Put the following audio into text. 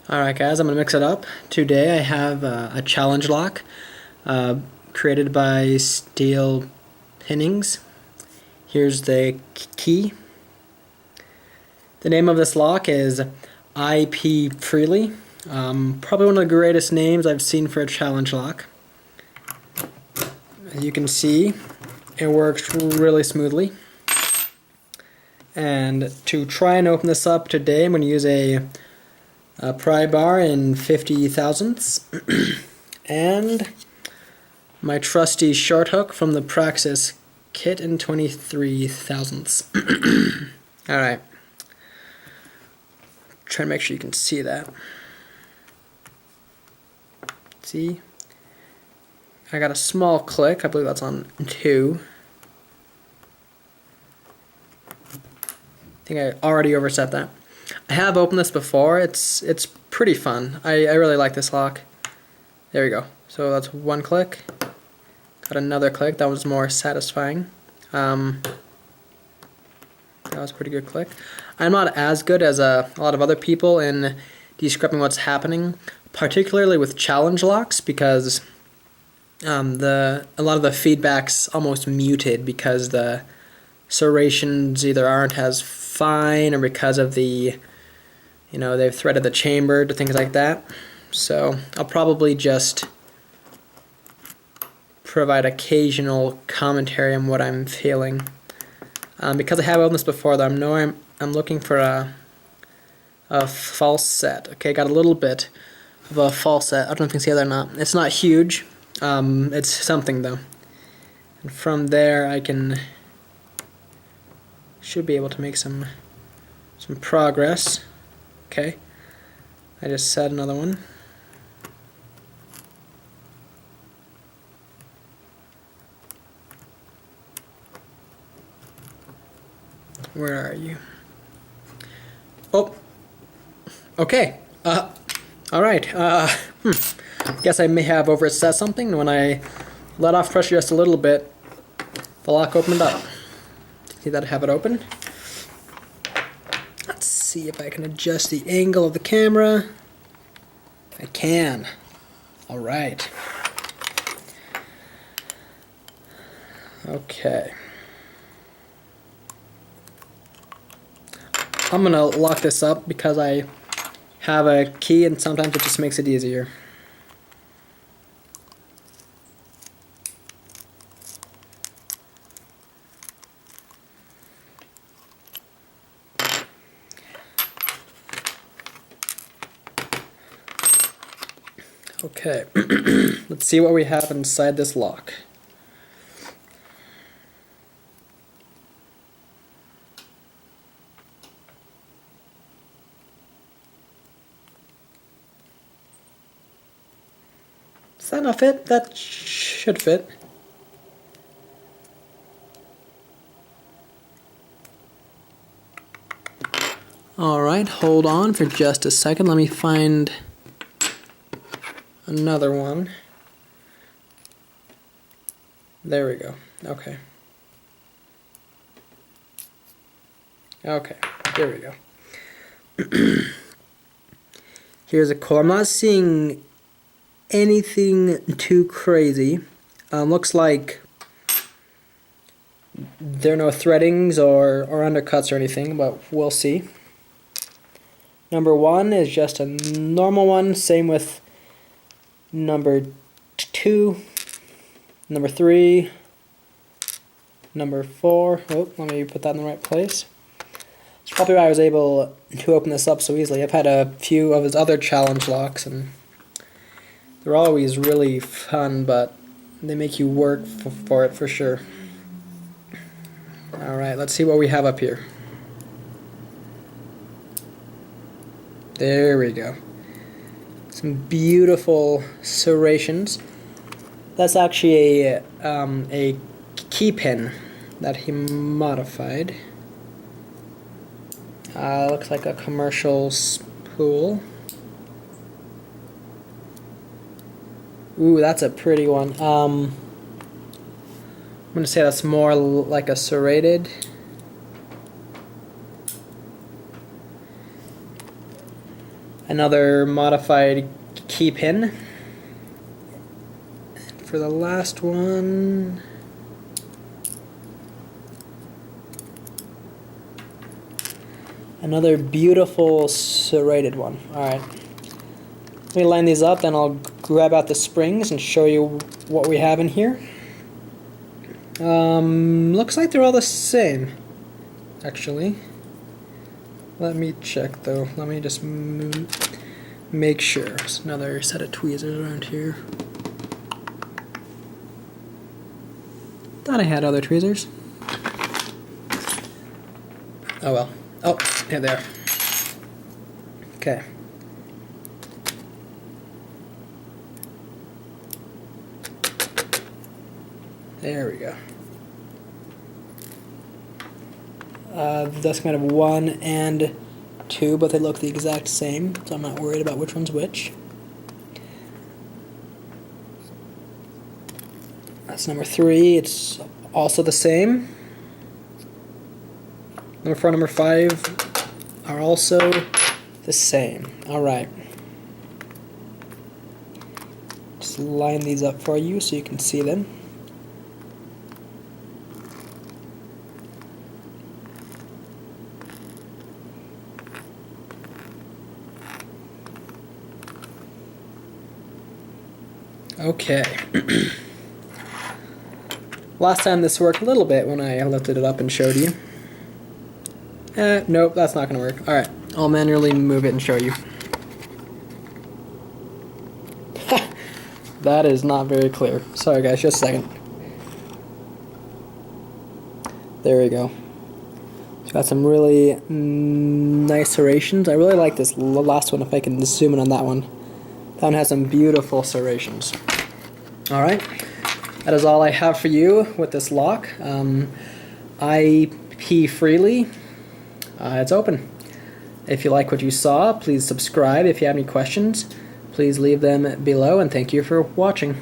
Alright guys, I'm going to mix it up. Today I have a challenge lock created by Steel Pinnings. Here's the key. The name of this lock is IP Freely. Probably one of the greatest names I've seen for a challenge lock. As you can see, it works really smoothly. And to try and open this up today, I'm going to use a pry bar in 50 thousandths and my trusty short hook from the Praxis kit in 23 thousandths. Alright, try to make sure you can see that. See? I got a small click, I believe that's on 2. I think I already overset that. I have opened this before. It's pretty fun. I really like this lock. There we go. So that's one click. Got another click. That was more satisfying. That was a pretty good click. I'm not as good as a lot of other people in describing what's happening, particularly with challenge locks, because a lot of the feedback's almost muted because the serrations either aren't as fine or because of the, they've threaded the chamber to things like that. So I'll probably just provide occasional commentary on what I'm feeling. Because I have opened this before, though, I'm looking for a false set. Okay, got a little bit of a false set. I don't know if you can see that or not. It's not huge. It's something though. And from there I should be able to make some progress. Okay, I just set another one. Where are you? Oh, okay. All right. Guess I may have overset something. When I let off pressure just a little bit, the lock opened up. See that I have it open? Let's see if I can adjust the angle of the camera. I can. All right. Okay. I'm gonna lock this up because I have a key and sometimes it just makes it easier. Okay, let's see what we have inside this lock. Does that not fit? That should fit. Alright, hold on for just a second. Let me find another one. There we go. Okay. Okay, there we go. Here's a core. I'm not seeing anything too crazy. Looks like there are no threadings or undercuts or anything, but we'll see. Number 1 is just a normal one. Same with number 2, number 3, number 4. Oh, let me put that in the right place. That's probably why I was able to open this up so easily. I've had a few of his other challenge locks and they're always really fun, but they make you work for it for sure. Alright, let's see what we have up here. There we go. Some beautiful serrations. That's actually a key pin that he modified. Looks like a commercial spool. Ooh, that's a pretty one. I'm going to say that's more like a serrated. another modified key pin. And for the last one, another beautiful serrated one. Alright. Let me line these up, then I'll grab out the springs and show you what we have in here. Looks like they're all the same, actually. Let me check though. Let me just make sure. There's another set of tweezers around here. Thought I had other tweezers. Oh well. Oh, here they are. Okay. There we go. That's kind of 1 and 2, but they look the exact same, so I'm not worried about which one's which. That's number 3. It's also the same. Number 4, number 5 are also the same. Alright. Just line these up for you so you can see them. Okay. Last time this worked a little bit when I lifted it up and showed you. Nope, that's not going to work. Alright, I'll manually move it and show you. That is not very clear. Sorry guys, just a second. There we go. Got some really nice serrations. I really like this last one, if I can zoom in on that one. That one has some beautiful serrations. Alright, that is all I have for you with this lock. I pee freely. It's open. If you like what you saw, please subscribe. If you have any questions, please leave them below, and thank you for watching.